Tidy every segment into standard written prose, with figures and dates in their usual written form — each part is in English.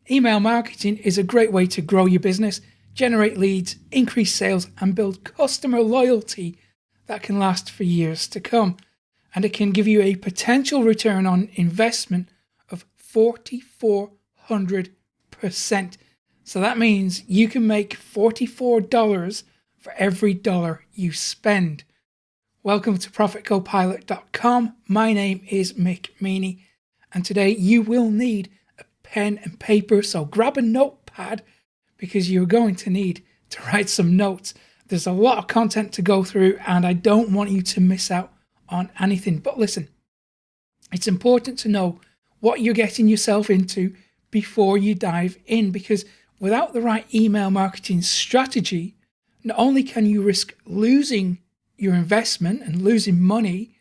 Email marketing is a great way to grow your business, generate leads, increase sales, and build customer loyalty that can last for years to come. And it can give you a potential return on investment of 4,400%. So that means you can make $44 for every dollar you spend. Welcome to ProfitCopilot.com. My name is Mick Meaney, and today you will need a pen and paper, so grab a notepad because you're going to need to write some notes. There's a lot of content to go through, and I don't want you to miss out on anything. But listen, it's important to know what you're getting yourself into before you dive in, because without the right email marketing strategy, not only can you risk losing your investment and losing money,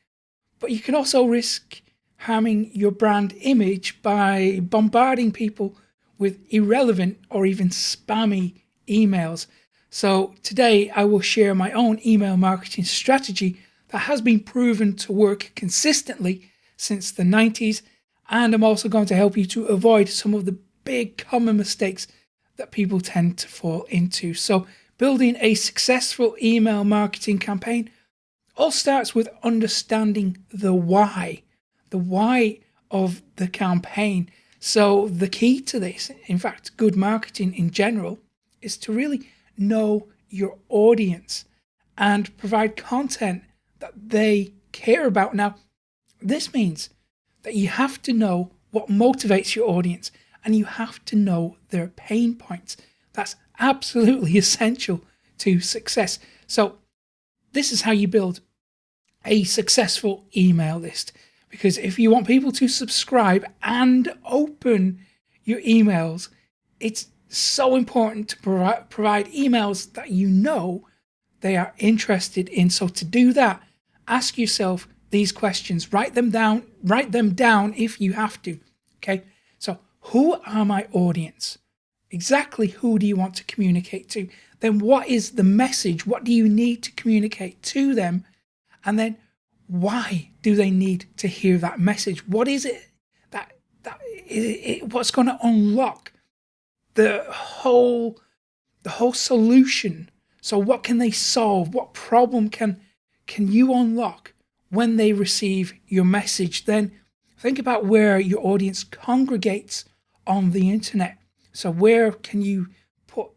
but you can also risk harming your brand image by bombarding people with irrelevant or even spammy emails. So today I will share my own email marketing strategy that has been proven to work consistently since the 90s, and I'm also going to help you to avoid some of the big common mistakes that people tend to fall into. So building a successful email marketing campaign all starts with understanding the why of the campaign. So the key to this, in fact, good marketing in general, is to really know your audience and provide content that they care about. Now, this means that you have to know what motivates your audience, and you have to know their pain points. That's absolutely essential to success. So this is how you build a successful email list. Because if you want people to subscribe and open your emails, it's so important to provide emails that you know they are interested in. So to do that, ask yourself these questions. Write them down if you have to. Okay. So who are my audience? Exactly who do you want to communicate to? Then what is the message? What do you need to communicate to them? And then why do they need to hear that message? What is it what's going to unlock the whole solution? So what can they solve? What problem can you unlock when they receive your message? Then think about where your audience congregates on the internet. So where can you put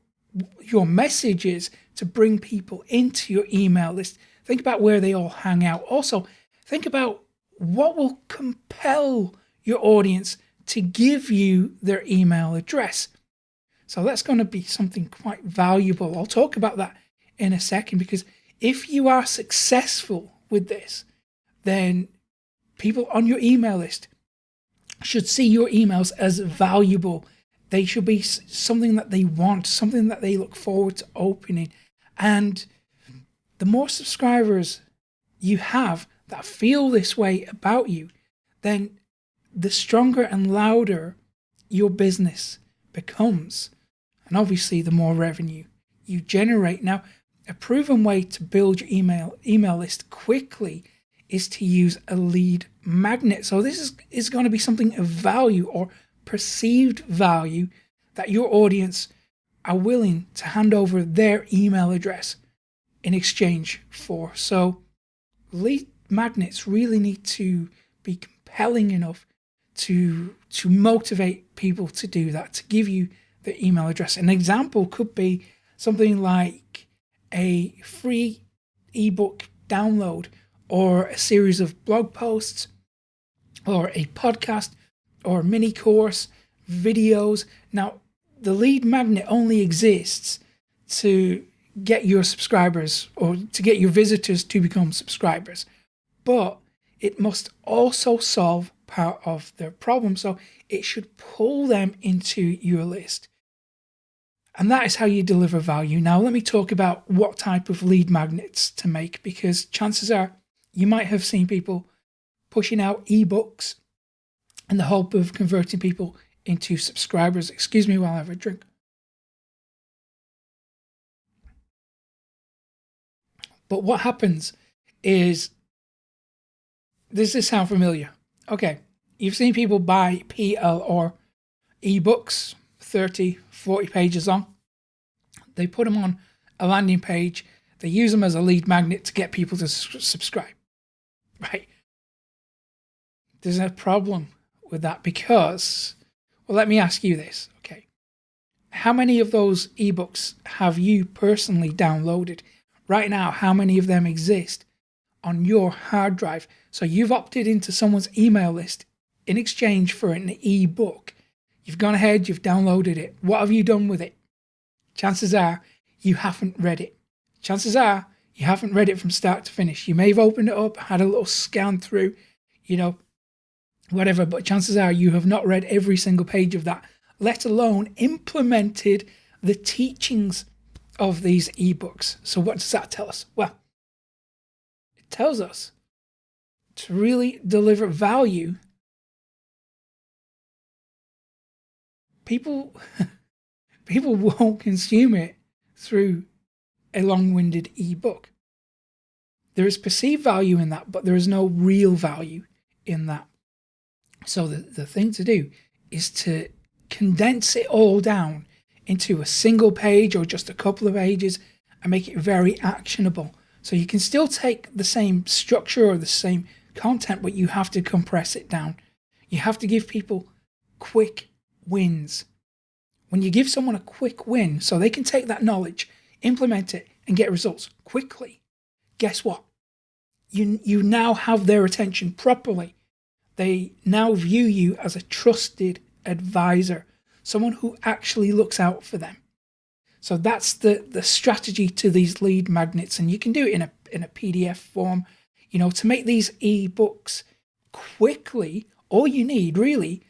your messages to bring people into your email list? Think about where they all hang out. Also, think about what will compel your audience to give you their email address. So that's going to be something quite valuable. I'll talk about that in a second, because if you are successful with this, then people on your email list should see your emails as valuable. They should be something that they want, something that they look forward to opening. And the more subscribers you have that feel this way about you, then the stronger and louder your business becomes. And obviously, the more revenue you generate. Now, a proven way to build your email list quickly is to use a lead magnet. So this is going to be something of value or perceived value that your audience are willing to hand over their email address in exchange for. So lead magnets really need to be compelling enough to motivate people to do that, to give you the email address. An example could be something like a free ebook download, or a series of blog posts, or a podcast, or mini course, videos. Now, the lead magnet only exists to get your subscribers or to get your visitors to become subscribers, but it must also solve part of their problem. So it should pull them into your list. And that is how you deliver value. Now, let me talk about what type of lead magnets to make, because chances are you might have seen people pushing out ebooks in the hope of converting people into subscribers. Excuse me while I have a drink. But what happens is, does this sound familiar? Okay, you've seen people buy PL or ebooks 30, 40 pages long. They put them on a landing page. They use them as a lead magnet to get people to subscribe, right? There's a problem with that because, well, let me ask you this, okay? How many of those ebooks have you personally downloaded? Right now, how many of them exist on your hard drive? So you've opted into someone's email list in exchange for an ebook. You've gone ahead, you've downloaded it. What have you done with it? Chances are you haven't read it. Chances are you haven't read it from start to finish. You may have opened it up, had a little scan through, whatever, but chances are you have not read every single page of that, let alone implemented the teachings of these ebooks. So what does that tell us? Well, it tells us to really deliver value, people won't consume it through a long-winded ebook. There is perceived value in that, but there is no real value in that. So the thing to do is to condense it all down into a single page or just a couple of pages and make it very actionable. So you can still take the same structure or the same content, but you have to compress it down. You have to give people quick wins. When you give someone a quick win so they can take that knowledge, implement it, and get results quickly, guess what? You now have their attention properly. They now view you as a trusted advisor, someone who actually looks out for them. So that's the strategy to these lead magnets, and you can do it in a PDF form. To make these ebooks quickly, all you need really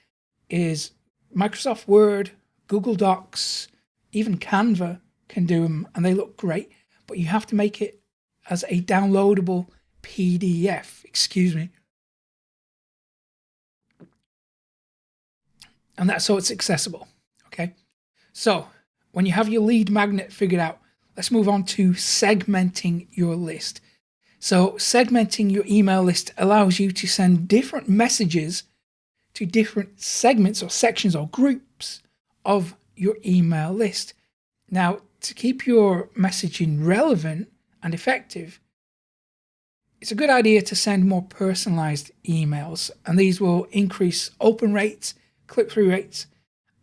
is Microsoft Word, Google Docs, even Canva can do them, and they look great. But you have to make it as a downloadable PDF. Excuse me. And that's so it's accessible. Okay. So when you have your lead magnet figured out, let's move on to segmenting your list. So segmenting your email list allows you to send different messages to different segments or sections or groups of your email list. Now, to keep your messaging relevant and effective, it's a good idea to send more personalized emails, and these will increase open rates, click-through rates,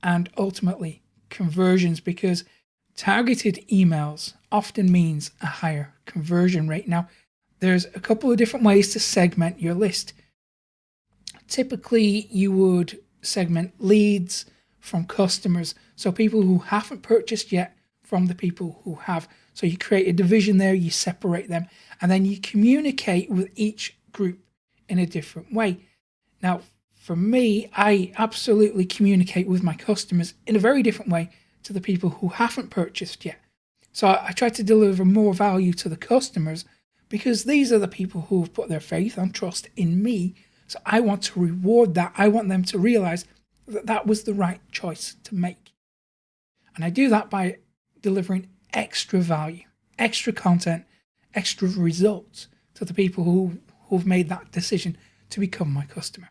and ultimately conversions, because targeted emails often means a higher conversion rate. Now, there's a couple of different ways to segment your list. Typically, you would segment leads from customers, so people who haven't purchased yet from the people who have. So you create a division there, you separate them, and then you communicate with each group in a different way. Now, for me, I absolutely communicate with my customers in a very different way to the people who haven't purchased yet. So I try to deliver more value to the customers because these are the people who have put their faith and trust in me. So I want to reward that. I want them to realize that that was the right choice to make. And I do that by delivering extra value, extra content, extra results to the people who've made that decision to become my customer.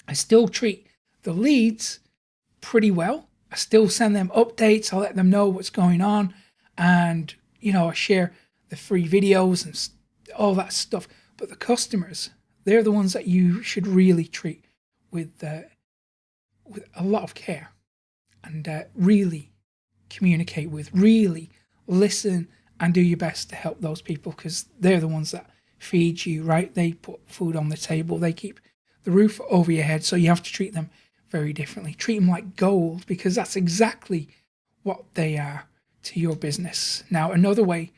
I still treat the leads pretty well. I still send them updates. I let them know what's going on. And, I share the free videos and all that stuff. But the customers, they're the ones that you should really treat with a lot of care and really communicate with, really listen and do your best to help those people, because they're the ones that feed you, right? They put food on the table. They keep the roof over your head. So you have to treat them very differently. Treat them like gold, because that's exactly what they are to your business. Now, another way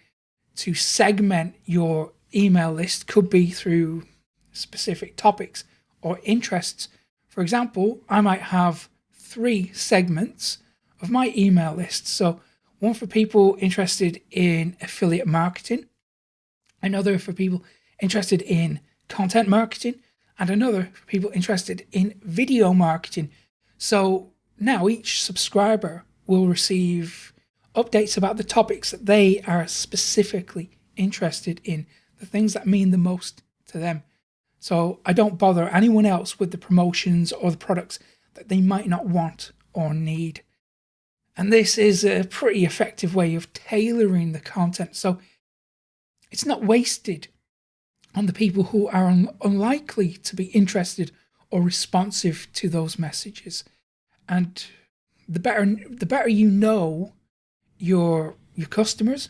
to segment your email list could be through specific topics or interests. For example, I might have 3 segments of my email list. So one for people interested in affiliate marketing, another for people interested in content marketing, and another for people interested in video marketing. So now each subscriber will receive updates about the topics that they are specifically interested in, the things that mean the most to them. So I don't bother anyone else with the promotions or the products that they might not want or need. And this is a pretty effective way of tailoring the content. So it's not wasted on the people who are unlikely to be interested or responsive to those messages. And the better you know your customers,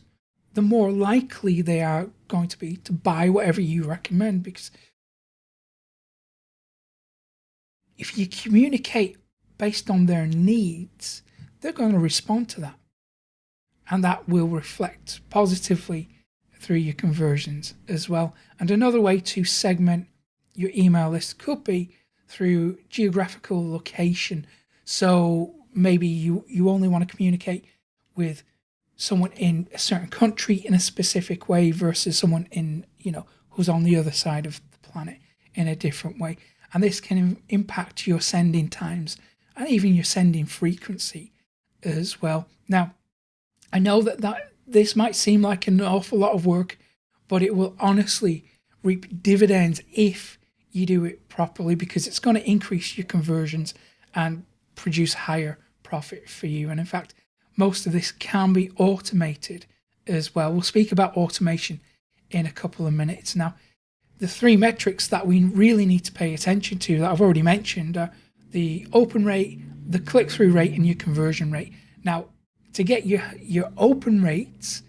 the more likely they are going to be to buy whatever you recommend. Because if you communicate based on their needs, they're going to respond to that. And that will reflect positively through your conversions as well. And another way to segment your email list could be through geographical location. So maybe you only want to communicate with someone in a certain country in a specific way versus someone in, who's on the other side of the planet in a different way. And this can impact your sending times and even your sending frequency as well. Now, I know that this might seem like an awful lot of work, but it will honestly reap dividends if you do it properly, because it's going to increase your conversions and produce higher profit for you. And in fact, most of this can be automated as well. We'll speak about automation in a couple of minutes. Now, the three metrics that we really need to pay attention to that I've already mentioned are the open rate, the click-through rate, and your conversion rate. Now, to get your open rates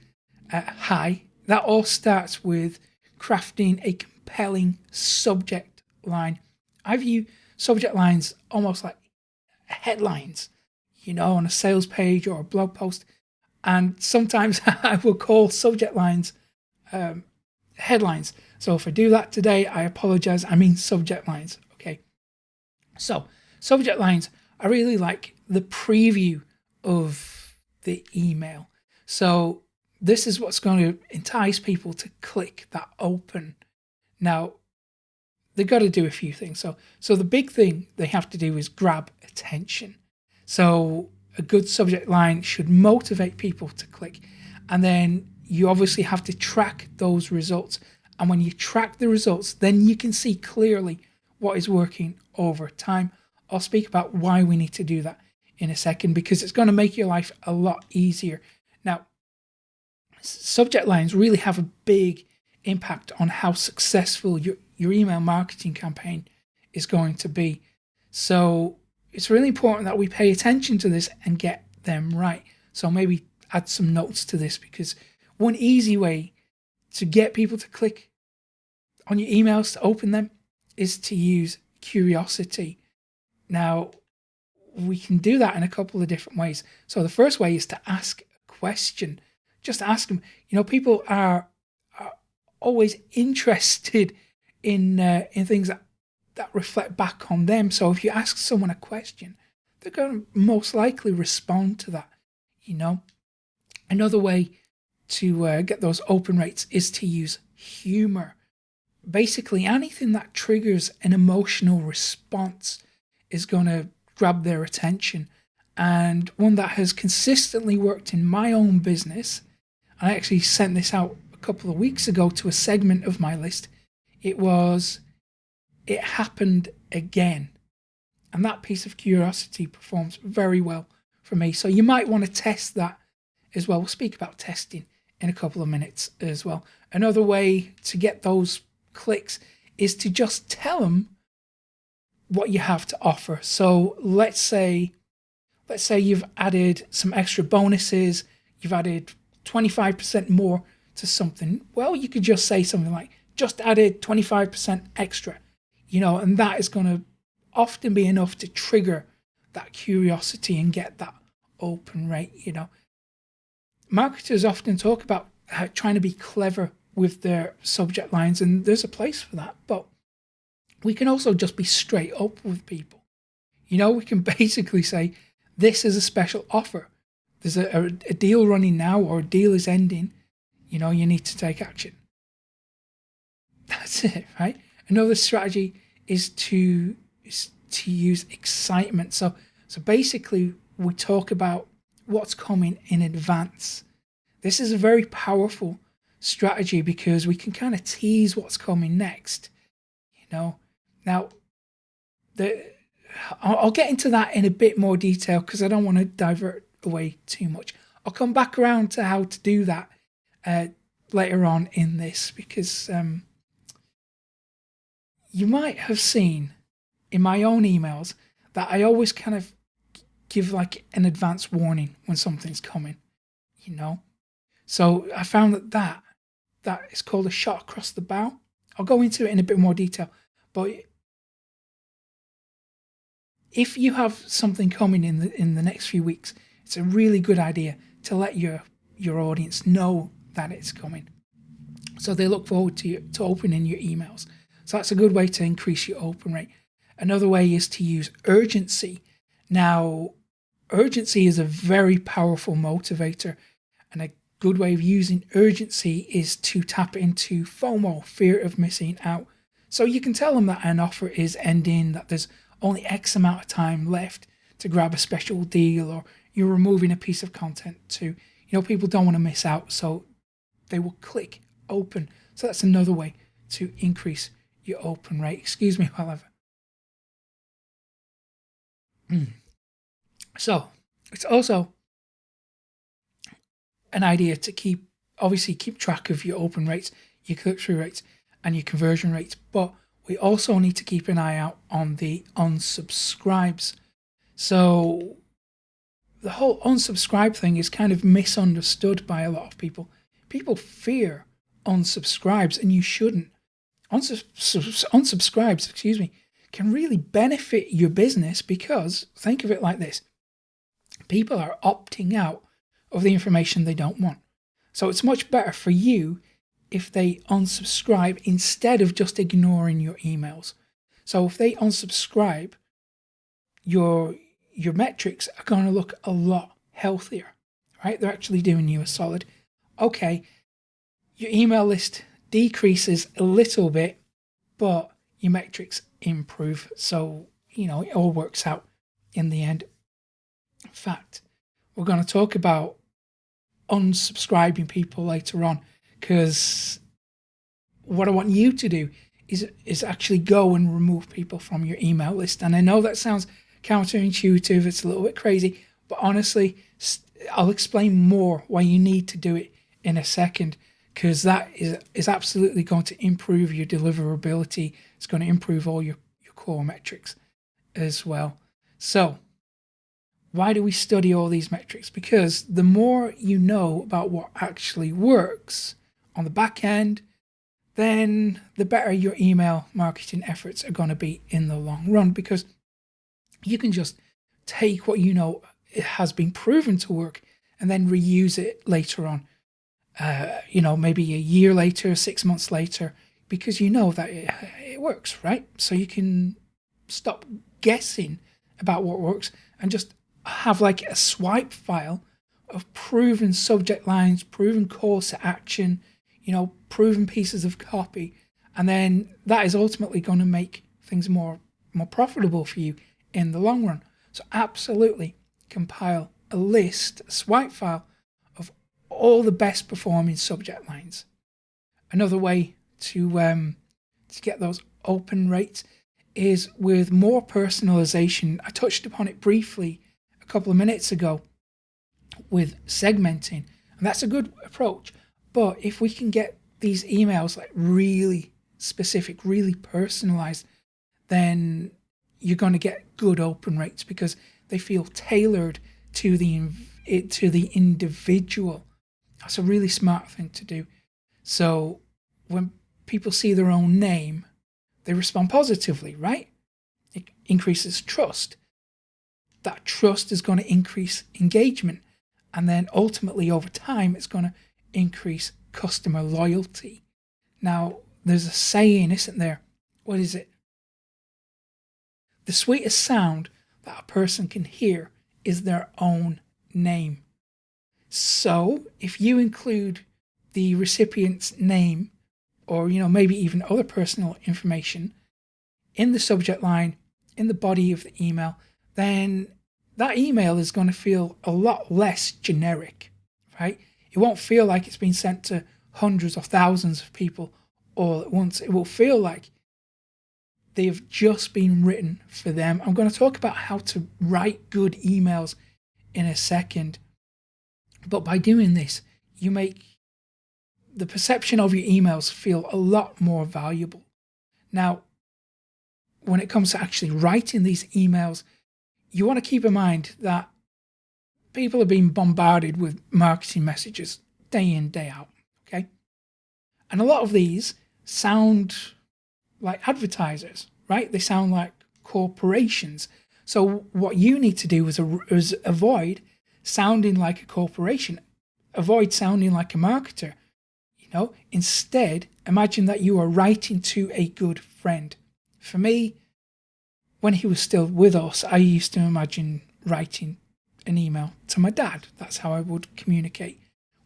high, that all starts with crafting a compelling subject line. I view subject lines almost like headlines, on a sales page or a blog post. And sometimes I will call subject lines headlines. So if I do that today, I apologize. I mean subject lines. Okay. So subject lines are really like the preview of the email. So this is what's going to entice people to click that open. Now, they've got to do a few things. So the big thing they have to do is grab attention. So a good subject line should motivate people to click. And then you obviously have to track those results. And when you track the results, then you can see clearly what is working over time. I'll speak about why we need to do that in a second, because it's going to make your life a lot easier. Now, subject lines really have a big impact on how successful your email marketing campaign is going to be. So it's really important that we pay attention to this and get them right. So maybe add some notes to this, because one easy way to get people to click on your emails to open them is to use curiosity. Now, we can do that in a couple of different ways. So the first way is to ask a question. Just ask them. People are always interested in things that reflect back on them. So if you ask someone a question, they're going to most likely respond to that. Another way to get those open rates is to use humor. Basically, anything that triggers an emotional response is going to grab their attention. And one that has consistently worked in my own business, I actually sent this out a couple of weeks ago to a segment of my list. It happened again. And that piece of curiosity performs very well for me. So you might want to test that as well. We'll speak about testing in a couple of minutes as well. Another way to get those clicks is to just tell them what you have to offer. So let's say you've added some extra bonuses, you've added 25% more to something. Well, you could just say something like, just added 25% extra, and that is going to often be enough to trigger that curiosity and get that open rate. Marketers often talk about trying to be clever with their subject lines, and there's a place for that, but we can also just be straight up with people. We can basically say, this is a special offer. There's a deal running now, or a deal is ending. You need to take action. That's it, right? Another strategy is to use excitement. So basically, we talk about what's coming in advance. This is a very powerful strategy because we can kind of tease what's coming next. Now, I'll get into that in a bit more detail because I don't want to divert away too much. I'll come back around to how to do that later on in this, because you might have seen in my own emails that I always kind of give like an advance warning when something's coming, So I found that is called a shot across the bow. I'll go into it in a bit more detail, but if you have something coming in the next few weeks, it's a really good idea to let your audience know that it's coming, so they look forward to opening your emails. So that's a good way to increase your open rate. Another way is to use urgency. Now, urgency is a very powerful motivator, and a good way of using urgency is to tap into FOMO, fear of missing out. So you can tell them that an offer is ending, that there's only X amount of time left to grab a special deal, or you're removing a piece of content to, people don't want to miss out, so they will click open. So that's another way to increase your open rate. Excuse me while So it's also an idea to keep track of your open rates, your click-through rates, and your conversion rates, but we also need to keep an eye out on the unsubscribes. So the whole unsubscribe thing is kind of misunderstood by a lot of people. People fear unsubscribes, and you shouldn't. Unsubscribes, can really benefit your business, because think of it like this. People are opting out of the information they don't want. So it's much better for you if they unsubscribe instead of just ignoring your emails. So if they unsubscribe, your metrics are going to look a lot healthier, right? They're actually doing you a solid. Okay, your email list decreases a little bit, but your metrics improve. So, it all works out in the end. In fact, we're going to talk about unsubscribing people later on, because what I want you to do is actually go and remove people from your email list. And I know that sounds counterintuitive, it's a little bit crazy, but honestly, I'll explain more why you need to do it in a second, because that is absolutely going to improve your deliverability. It's going to improve all your core metrics as well. So why do we study all these metrics? Because the more you know about what actually works on the back end, then the better your email marketing efforts are going to be in the long run, because you can just take what it has been proven to work and then reuse it later on. Maybe a year later, 6 months later, because that it works, right? So you can stop guessing about what works and just have like a swipe file of proven subject lines, proven calls to action, proven pieces of copy. And then that is ultimately going to make things more profitable for you in the long run. So absolutely compile a list, a swipe file of all the best performing subject lines. Another way to get those open rates is with more personalization. I touched upon it briefly a couple of minutes ago with segmenting, and that's a good approach. But if we can get these emails like really specific, really personalized, then you're going to get good open rates, because they feel tailored to the individual. That's a really smart thing to do. So when people see their own name, they respond positively, right? It increases trust. That trust is going to increase engagement, and then ultimately over time it's going to increase customer loyalty. Now, there's a saying, isn't there? What is it? The sweetest sound that a person can hear is their own name. So if you include the recipient's name, or maybe even other personal information in the subject line, in the body of the email, then that email is going to feel a lot less generic, right? It won't feel like it's been sent to hundreds or thousands of people all at once. It will feel like they've just been written for them. I'm going to talk about how to write good emails in a second. But by doing this, you make the perception of your emails feel a lot more valuable. Now, when it comes to actually writing these emails, you want to keep in mind that people are being bombarded with marketing messages day in, day out, okay? And a lot of these sound like advertisers, right? They sound like corporations. So what you need to do is avoid sounding like a corporation, avoid sounding like a marketer. Instead, imagine that you are writing to a good friend. For me, when he was still with us, I used to imagine writing an email to my dad. That's how I would communicate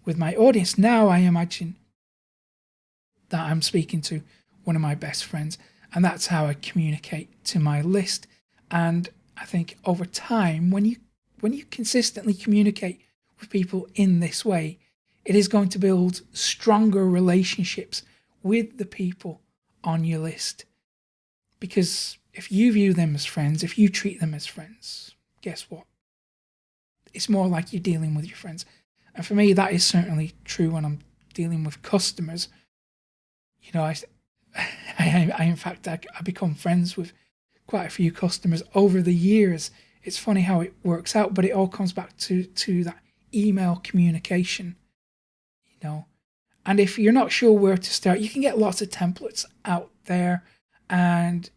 with my audience. Now I imagine that I'm speaking to one of my best friends, and that's how I communicate to my list. And I think over time, when you consistently communicate with people in this way, it is going to build stronger relationships with the people on your list. Because if you view them as friends, if you treat them as friends, guess what? It's more like you're dealing with your friends. And for me, that is certainly true when I'm dealing with customers. I become friends with quite a few customers over the years. It's funny how it works out, but it all comes back to that email communication. And if you're not sure where to start, you can get lots of templates out there, and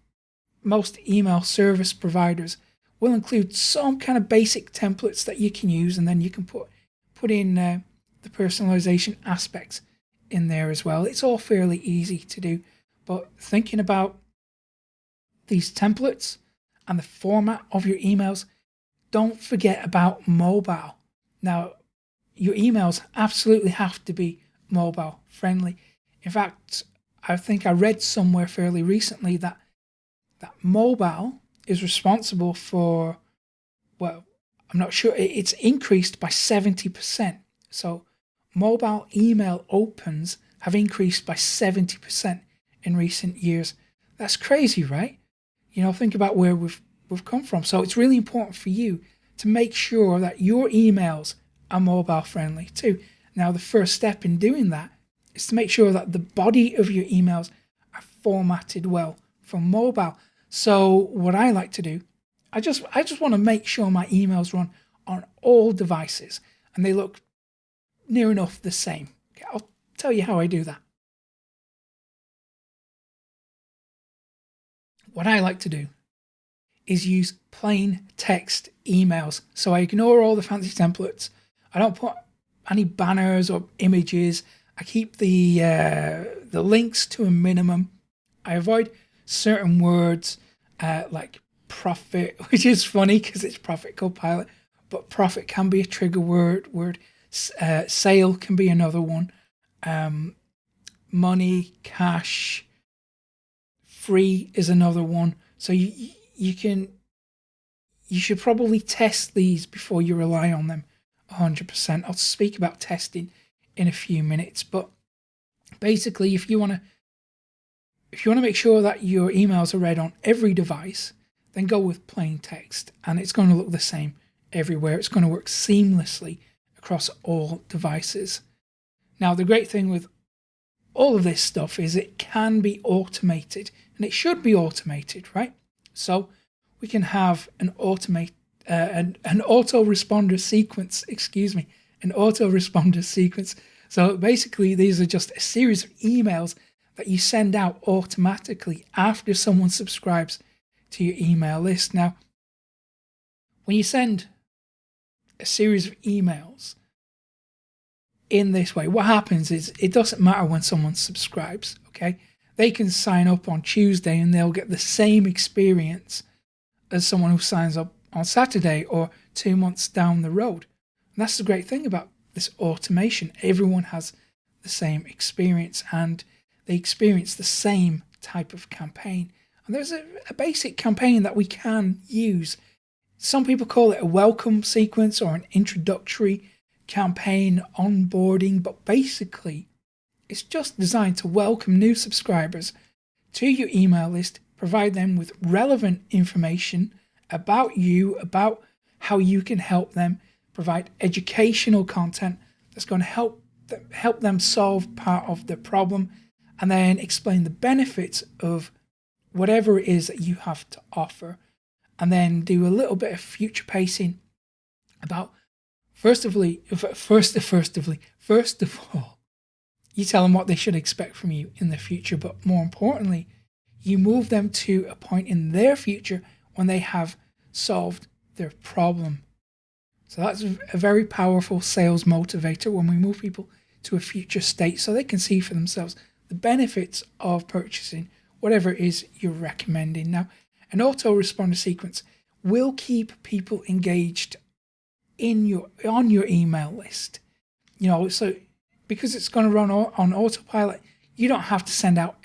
most email service providers will include some kind of basic templates that you can use, and then you can put in the personalization aspects in there as well. It's all fairly easy to do, but thinking about these templates and the format of your emails, don't forget about mobile. Now, your emails absolutely have to be mobile friendly. In fact, I think I read somewhere fairly recently that mobile is responsible for, well, I'm not sure, it's increased by 70%. So mobile email opens have increased by 70% in recent years. That's crazy, right? Think about where we've come from. So it's really important for you to make sure that your emails are mobile friendly too. Now, the first step in doing that is to make sure that the body of your emails are formatted well for mobile. So what I like to do, I just want to make sure my emails run on all devices and they look near enough the same. Okay, I'll tell you how I do that. What I like to do is use plain text emails. So I ignore all the fancy templates. I don't put any banners or images. I keep the links to a minimum. I avoid certain words like profit, which is funny because it's Profit Copilot, but profit can be a trigger word. Sale can be another one. Money, cash, free is another one. So you should probably test these before you rely on them 100%. I'll speak about testing in a few minutes, but basically, if you want to make sure that your emails are read on every device, then go with plain text, and it's going to look the same everywhere. It's going to work seamlessly across all devices. Now, the great thing with all of this stuff is it can be automated, and it should be automated, right? So we can have an autoresponder sequence, an autoresponder sequence. So basically, these are just a series of emails that you send out automatically after someone subscribes to your email list. Now, when you send a series of emails in this way, what happens is it doesn't matter when someone subscribes, okay? They can sign up on Tuesday and they'll get the same experience as someone who signs up on Saturday or 2 months down the road. And that's the great thing about this automation. Everyone has the same experience and they experience the same type of campaign. And there's a basic campaign that we can use. Some people call it a welcome sequence or an introductory campaign, onboarding, but basically it's just designed to welcome new subscribers to your email list, provide them with relevant information about you, about how you can help them, provide educational content that's going to help them solve part of the problem, and then explain the benefits of whatever it is that you have to offer, and then do a little bit of future pacing about first of all, you tell them what they should expect from you in the future, but more importantly, you move them to a point in their future when they have solved their problem. So that's a very powerful sales motivator when we move people to a future state so they can see for themselves the benefits of purchasing whatever it is you're recommending. Now, an autoresponder sequence will keep people engaged on your email list. So because it's going to run on autopilot, you don't have to send out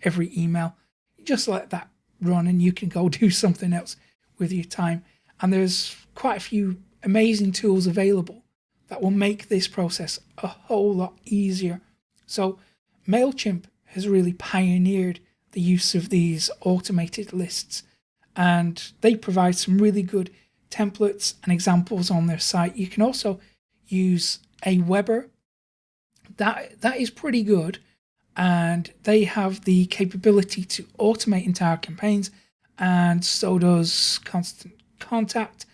every email. You just let that run and you can go do something else with your time. And there's quite a few amazing tools available that will make this process a whole lot easier. So Mailchimp has really pioneered the use of these automated lists, and they provide some really good templates and examples on their site. You can also use Aweber. That is pretty good, and they have the capability to automate entire campaigns, and so does Constant Contact.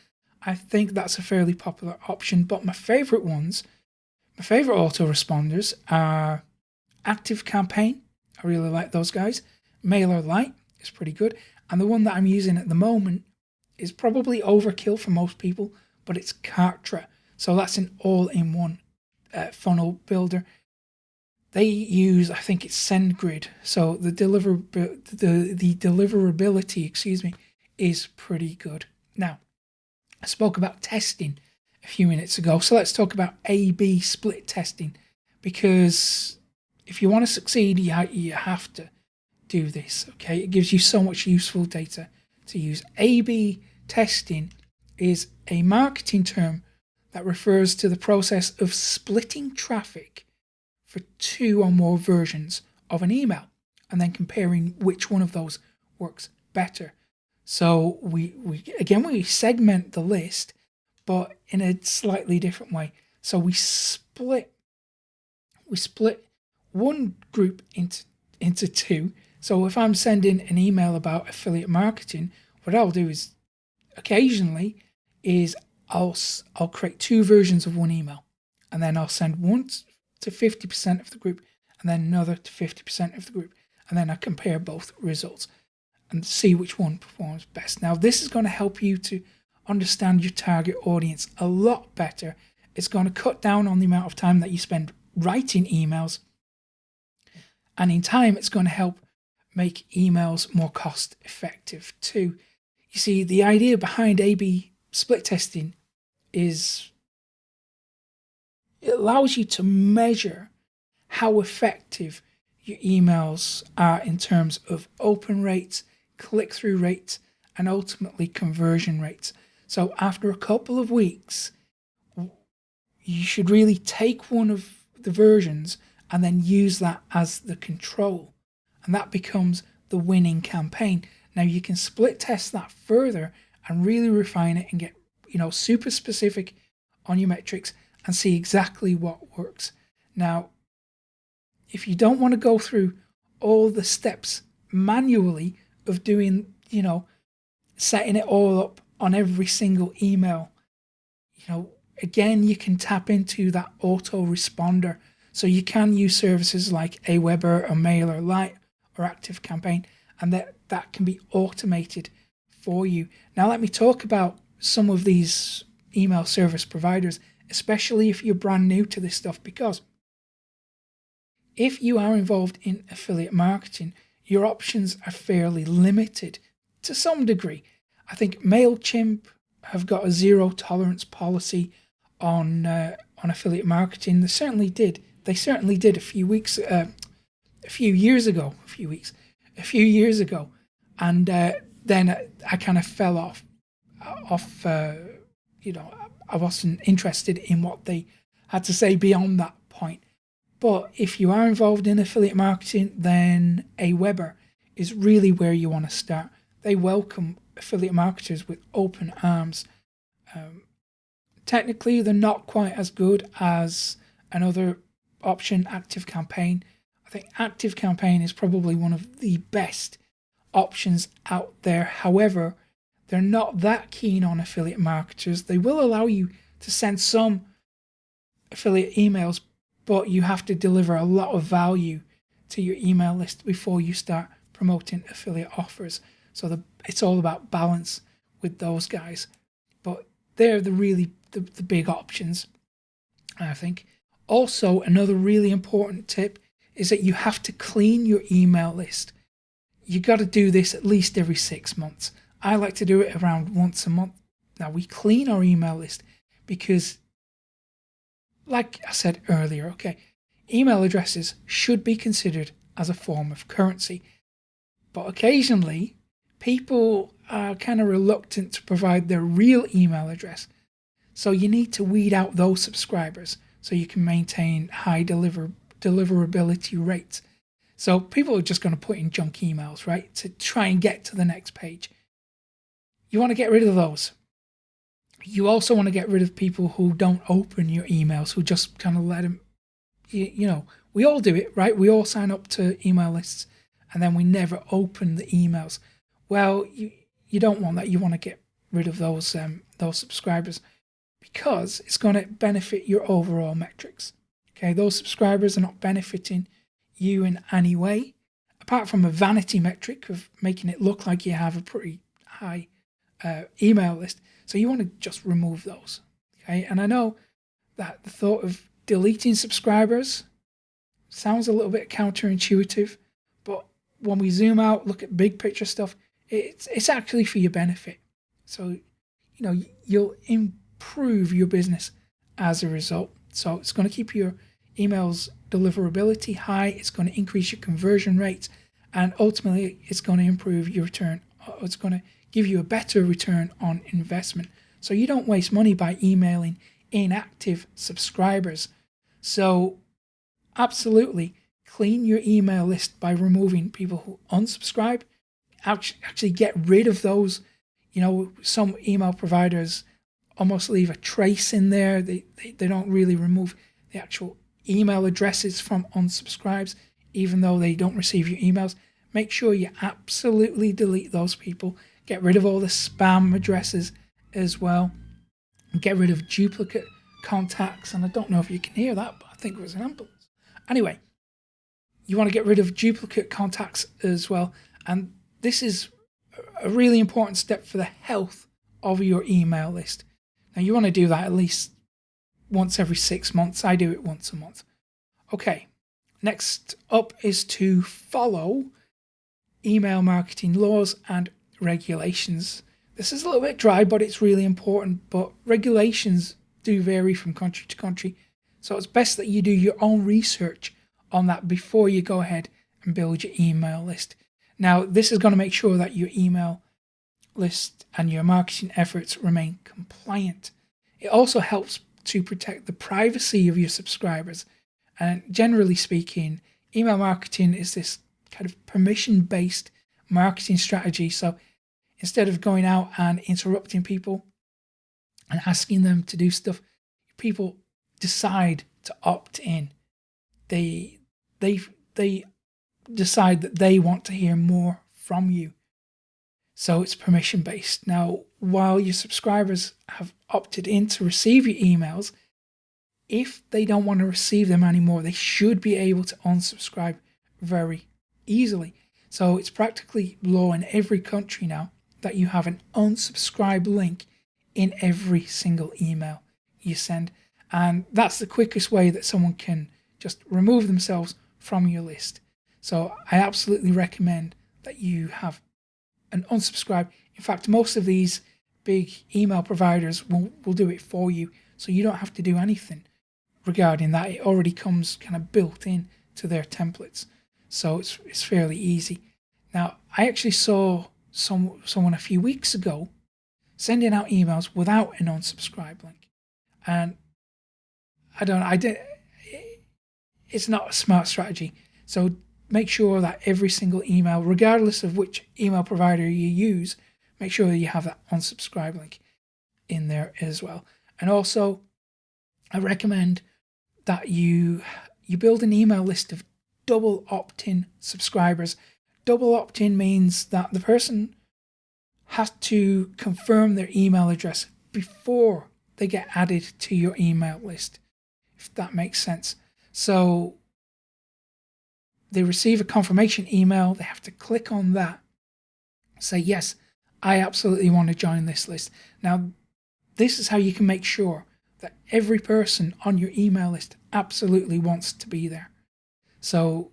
I think that's a fairly popular option, but my favorite autoresponders are Active Campaign. I really like those guys. MailerLite is pretty good, and the one that I'm using at the moment is probably overkill for most people, but it's Kartra. So that's an all-in-one funnel builder. They use, I think it's SendGrid, so the deliverability, is pretty good. Now, I spoke about testing a few minutes ago, so let's talk about A/B split testing, because if you want to succeed, you have to do this. Okay, it gives you so much useful data to use. A/B testing is a marketing term that refers to the process of splitting traffic for two or more versions of an email and then comparing which one of those works better. So we segment the list, but in a slightly different way. So we split one group into two. So if I'm sending an email about affiliate marketing, what I'll do is occasionally I'll create two versions of one email, and then I'll send one to 50% of the group and then another to 50% of the group, and then I compare both results and see which one performs best. Now, this is going to help you to understand your target audience a lot better. It's going to cut down on the amount of time that you spend writing emails, and in time it's going to help make emails more cost effective too. You see, the idea behind A/B split testing is it allows you to measure how effective your emails are in terms of open rates, click-through rates, and ultimately conversion rates. So after a couple of weeks, you should really take one of the versions and then use that as the control, and that becomes the winning campaign. Now you can split test that further and really refine it and get super specific on your metrics and see exactly what works. Now, if you don't want to go through all the steps manually of doing, setting it all up on every single email, again, you can tap into that autoresponder. So you can use services like Aweber or MailerLite or Active Campaign, and that can be automated for you. Now let me talk about some of these email service providers, especially if you're brand new to this stuff, because if you are involved in affiliate marketing, your options are fairly limited to some degree. I think Mailchimp have got a zero tolerance policy on affiliate marketing. They certainly did a few years ago, and then I kind of fell off. I wasn't interested in what they had to say beyond that point. But if you are involved in affiliate marketing, then Aweber is really where you want to start. They welcome affiliate marketers with open arms. Technically, they're not quite as good as another option, Active Campaign. I think Active Campaign is probably one of the best options out there. However, they're not that keen on affiliate marketers. They will allow you to send some affiliate emails, but you have to deliver a lot of value to your email list before you start promoting affiliate offers. So it's all about balance with those guys. But they're the big options, I think. Also, another really important tip is that you have to clean your email list. You got to do this at least every 6 months. I like to do it around once a month. Now, we clean our email list because, like I said earlier, email addresses should be considered as a form of currency. But occasionally, people are kind of reluctant to provide their real email address. So you need to weed out those subscribers so you can maintain high deliverability rates. So people are just going to put in junk emails, right, to try and get to the next page. You want to get rid of those. You also want to get rid of people who don't open your emails, who just kind of let them, we all do it, right? We all sign up to email lists and then we never open the emails. Well, you don't want that. You want to get rid of those subscribers because it's going to benefit your overall metrics. Okay, those subscribers are not benefiting you in any way, apart from a vanity metric of making it look like you have a pretty high email list. So you want to just remove those. Okay, and I know that the thought of deleting subscribers sounds a little bit counterintuitive, but when we zoom out, look at big picture stuff, it's actually for your benefit. So, you'll improve your business as a result. So it's going to keep your emails deliverability high, it's going to increase your conversion rates, and ultimately it's going to improve your return. It's going to give you a better return on investment. So you don't waste money by emailing inactive subscribers. So absolutely clean your email list by removing people who unsubscribe. Actually get rid of those. Some email providers almost leave a trace in there. They don't really remove the actual email addresses from unsubscribes, even though they don't receive your emails. Make sure you absolutely delete those people. Get rid of all the spam addresses as well. Get rid of duplicate contacts. And I don't know if you can hear that, but I think it was an ambulance. Anyway, you want to get rid of duplicate contacts as well. And this is a really important step for the health of your email list. Now, you want to do that at least once every 6 months. I do it once a month. Okay, next up is to follow email marketing laws and regulations. This is a little bit dry, but it's really important. But regulations do vary from country to country. So it's best that you do your own research on that before you go ahead and build your email list. Now, this is going to make sure that your email list and your marketing efforts remain compliant. It also helps to protect the privacy of your subscribers. And generally speaking, email marketing is this kind of permission-based marketing strategy. So instead of going out and interrupting people and asking them to do stuff, people decide to opt in. They decide that they want to hear more from you. So it's permission-based. Now, while your subscribers have opted in to receive your emails, if they don't want to receive them anymore, they should be able to unsubscribe very easily. So it's practically law in every country now that you have an unsubscribe link in every single email you send. And that's the quickest way that someone can just remove themselves from your list. So I absolutely recommend that you have an unsubscribe. In fact, most of these big email providers will do it for you, so you don't have to do anything regarding that. It already comes kind of built in to their templates, so it's fairly easy. Now, I actually saw someone a few weeks ago sending out emails without an unsubscribe link, and it's not a smart strategy. So make sure that every single email, regardless of which email provider you use, make sure that you have that unsubscribe link in there as well. And also, I recommend that you build an email list of double opt-in subscribers. Double opt-in means that the person has to confirm their email address before they get added to your email list, if that makes sense. So they receive a confirmation email, they have to click on that, say, yes, I absolutely want to join this list. Now, this is how you can make sure that every person on your email list absolutely wants to be there. So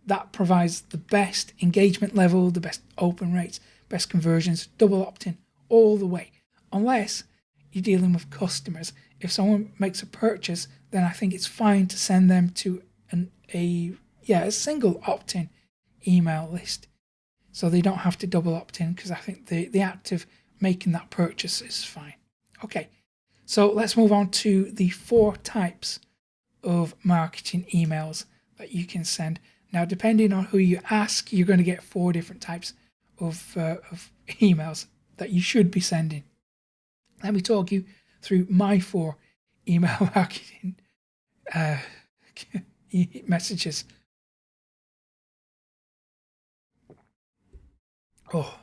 that provides the best engagement level, the best open rates, best conversions, double opt-in all the way. Unless you're dealing with customers. If someone makes a purchase, then I think it's fine to send them to a single opt-in email list, so they don't have to double opt-in, because I think the act of making that purchase is fine. Okay, so let's move on to the 4 types of marketing emails that you can send. Now, depending on who you ask, you're going to get 4 different types of emails that you should be sending. Let me talk you through my 4 email marketing messages. Oh,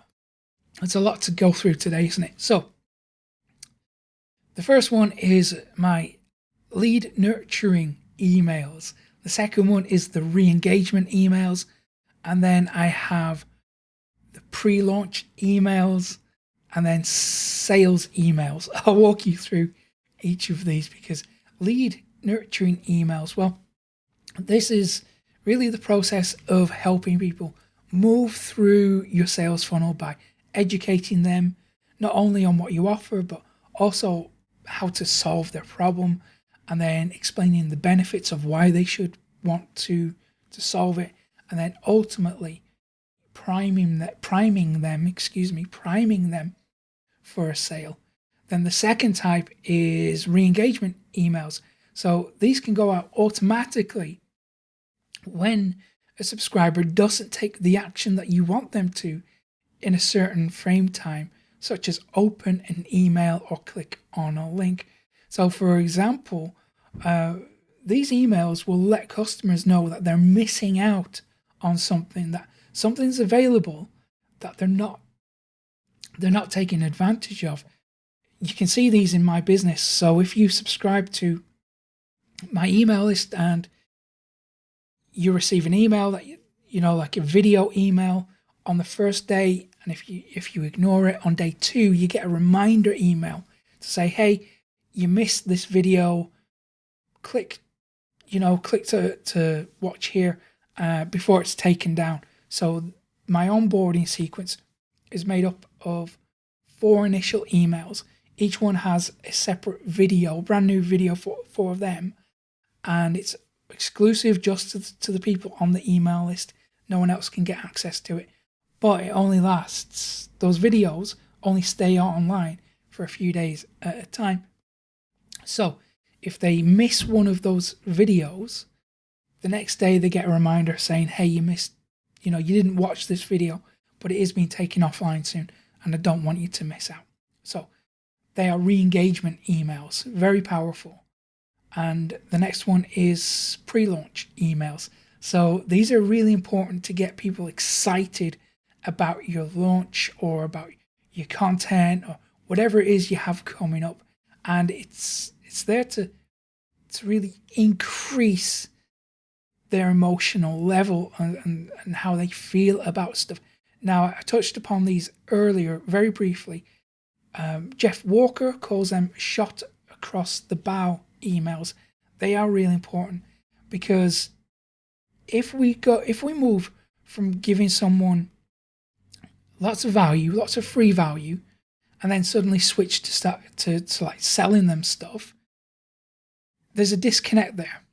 it's a lot to go through today, isn't it? So, the first one is my lead nurturing emails. The second one is the re-engagement emails. And then I have the pre-launch emails and then sales emails. I'll walk you through each of these, because lead nurturing emails, well, this is really the process of helping people move through your sales funnel by educating them not only on what you offer, but also how to solve their problem, and then explaining the benefits of why they should want to solve it, and then ultimately priming them for a sale. Then the second type is re-engagement emails. So these can go out automatically when a subscriber doesn't take the action that you want them to in a certain frame time, such as open an email or click on a link. So for example, these emails will let customers know that they're missing out on something, that something's available that they're not taking advantage of. You can see these in my business. So if you subscribe to my email list and you receive an email that like a video email on the first day, and if you ignore it on day 2, you get a reminder email to say, hey, you missed this video, click to watch here before it's taken down. So my onboarding sequence is made up of 4 initial emails. Each one has a separate video, brand new video for them, and it's exclusive just to the people on the email list. No one else can get access to it, but it only lasts, those videos only stay online for a few days at a time. So if they miss one of those videos, the next day they get a reminder saying, hey, you missed, you didn't watch this video, but it is being taken offline soon, and I don't want you to miss out. So they are re-engagement emails, very powerful. And the next one is pre-launch emails. So these are really important to get people excited about your launch or about your content or whatever it is you have coming up. And it's there to really increase their emotional level and how they feel about stuff. Now, I touched upon these earlier very briefly. Jeff Walker calls them shot across the bow emails. They are really important, because if we move from giving someone lots of value, lots of free value, and then suddenly switch to start to like selling them stuff, there's a disconnect there,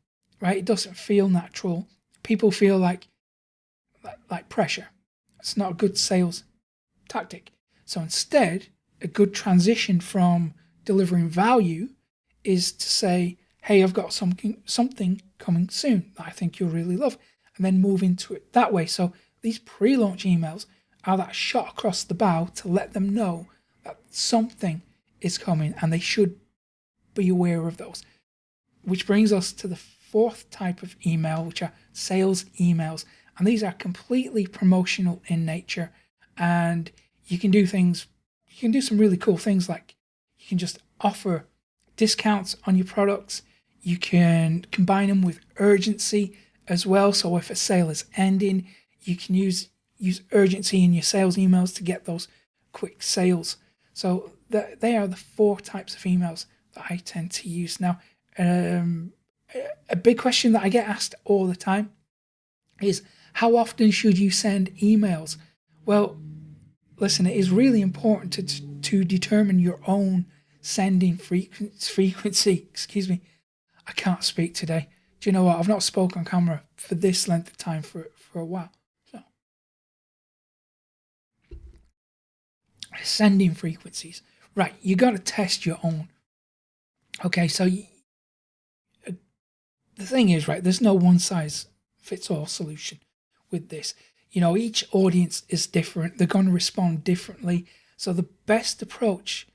right? It doesn't feel natural. People feel like pressure. It's not a good sales tactic. So instead, a good transition from delivering value is to say, hey, I've got something coming soon that I think you'll really love, and then move into it that way. So these pre-launch emails are that shot across the bow to let them know that something is coming and they should be aware of those. Which brings us to the fourth type of email, which are sales emails. And these are completely promotional in nature. And you can do some really cool things, like you can just offer discounts on your products. You can combine them with urgency as well. So if a sale is ending, you can use urgency in your sales emails to get those quick sales. So they are the four types of emails that I tend to use. Now, a big question that I get asked all the time is, how often should you send emails? Well, listen, it is really important to determine your own sending frequency. Excuse me, I can't speak today. Do you know what? I've not spoken on camera for this length of time for a while. So, sending frequencies. Right, you got to test your own. Okay, so the thing is, right, there's no one size fits all solution with this. Each audience is different. They're going to respond differently. So the best approach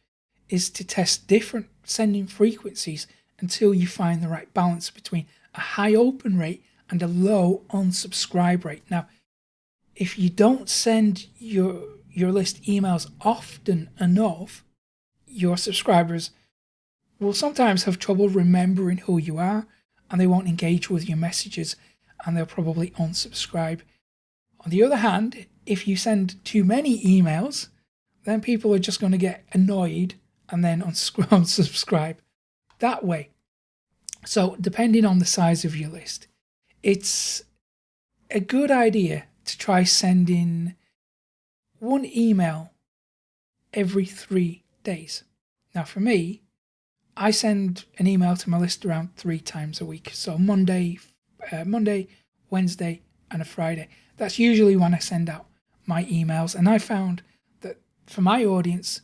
is to test different sending frequencies until you find the right balance between a high open rate and a low unsubscribe rate. Now, if you don't send your list emails often enough, your subscribers will sometimes have trouble remembering who you are, and they won't engage with your messages, and they'll probably unsubscribe. On the other hand, if you send too many emails, then people are just going to get annoyed and then unsubscribe that way. So depending on the size of your list, it's a good idea to try sending one email every 3 days. Now for me, I send an email to my list around 3 times a week. So Monday, Wednesday, and a Friday. That's usually when I send out my emails. And I found that for my audience,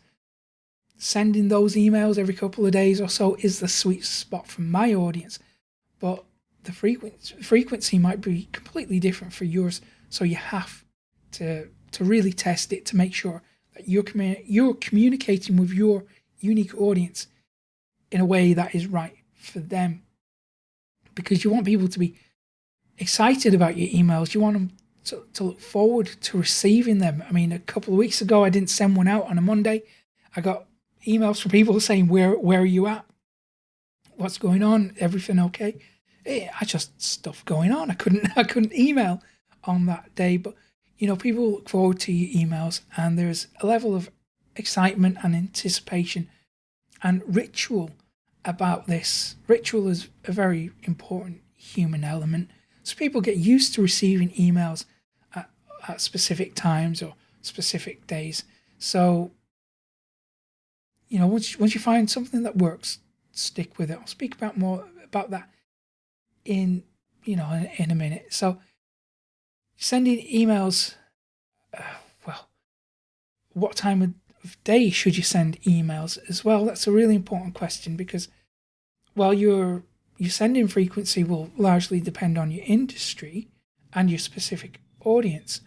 sending those emails every couple of days or so is the sweet spot for my audience. But the frequency might be completely different for yours. So you have to really test it to make sure that you're communicating with your unique audience in a way that is right for them. Because you want people to be excited about your emails. You want them to look forward to receiving them. I mean, a couple of weeks ago, I didn't send one out on a Monday. I got emails from people saying, where are you at? What's going on? Everything okay? I just stuff going on. I couldn't email on that day. But, people look forward to your emails, and there's a level of excitement and anticipation and ritual about this. Ritual is a very important human element. So people get used to receiving emails at specific times or specific days. So, once you find something that works, stick with it. I'll speak more about that in a minute. So, sending emails, what time of day should you send emails as well? That's a really important question, because while your sending frequency will largely depend on your industry and your specific audience,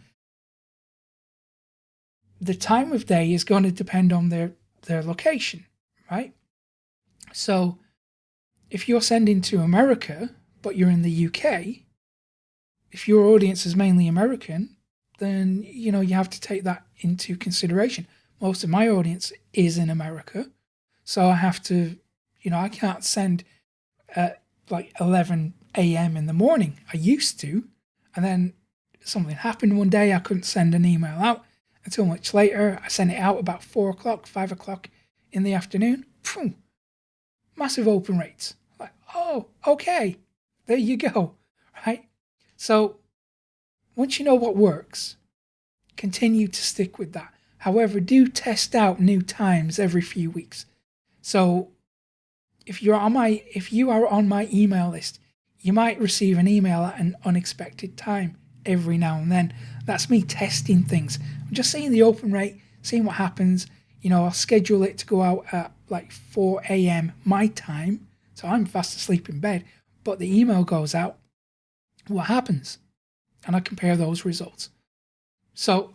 the time of day is going to depend on their location, right? So if you're sending to America, but you're in the UK, if your audience is mainly American, then, you have to take that into consideration. Most of my audience is in America, so I have to, I can't send at like 11 a.m. in the morning. I used to, and then something happened one day. I couldn't send an email out until much later. I sent it out about 4 o'clock, 5 o'clock in the afternoon. Phew, massive open rates. Like, oh, okay, there you go, right? So once you know what works, continue to stick with that. However, do test out new times every few weeks. So if you are on my email list, you might receive an email at an unexpected time every now and then. That's me testing things. I'm just seeing the open rate, seeing what happens. I'll schedule it to go out at like 4 a.m. my time. So I'm fast asleep in bed, but the email goes out. What happens? And I compare those results. So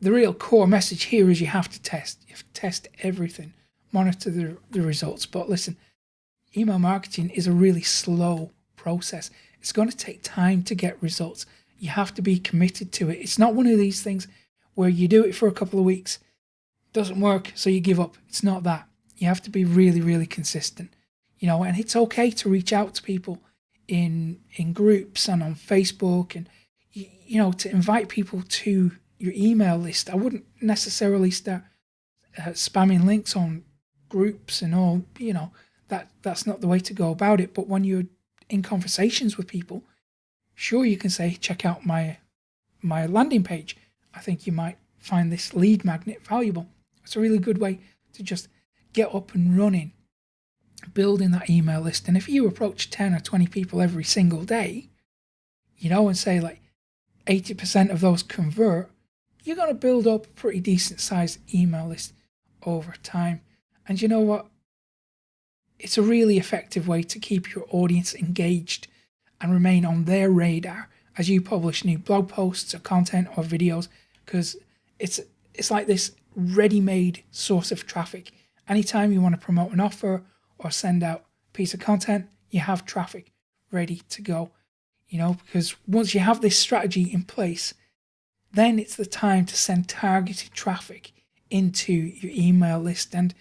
the real core message here is you have to test. You have to test everything monitor the results. But listen, email marketing is a really slow process. It's going to take time to get results. You have to be committed to it. It's not one of these things where you do it for a couple of weeks, doesn't work, so you give up. It's not that. You have to be really, really consistent. And it's okay to reach out to people in groups and on Facebook, and to invite people to your email list. I wouldn't necessarily start spamming links on groups and all. That's not the way to go about it. But when you're in conversations with people, sure, you can say, check out my landing page. I think you might find this lead magnet valuable. It's a really good way to just get up and running, building that email list. And if you approach 10 or 20 people every single day, and say like 80% of those convert, you're going to build up a pretty decent sized email list over time. And you know what? It's a really effective way to keep your audience engaged and remain on their radar as you publish new blog posts or content or videos, because it's like this ready-made source of traffic. Anytime you want to promote an offer or send out a piece of content, you have traffic ready to go. Because once you have this strategy in place, then it's the time to send targeted traffic into your email list. And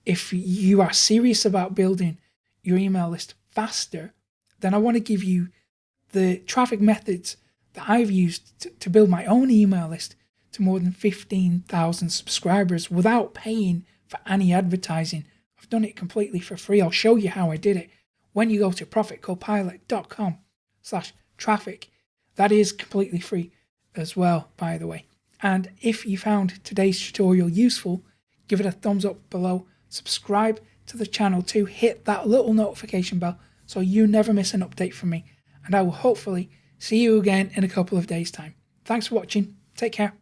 if you are serious about building your email list faster, then I want to give you the traffic methods that I've used to build my own email list to more than 15,000 subscribers without paying for any advertising. I've done it completely for free. I'll show you how I did it when you go to profitcopilot.com/traffic. That is completely free as well, by the way. And if you found today's tutorial useful, give it a thumbs up below, subscribe to the channel too, hit that little notification bell so you never miss an update from me. And I will hopefully see you again in a couple of days' time. Thanks for watching. Take care.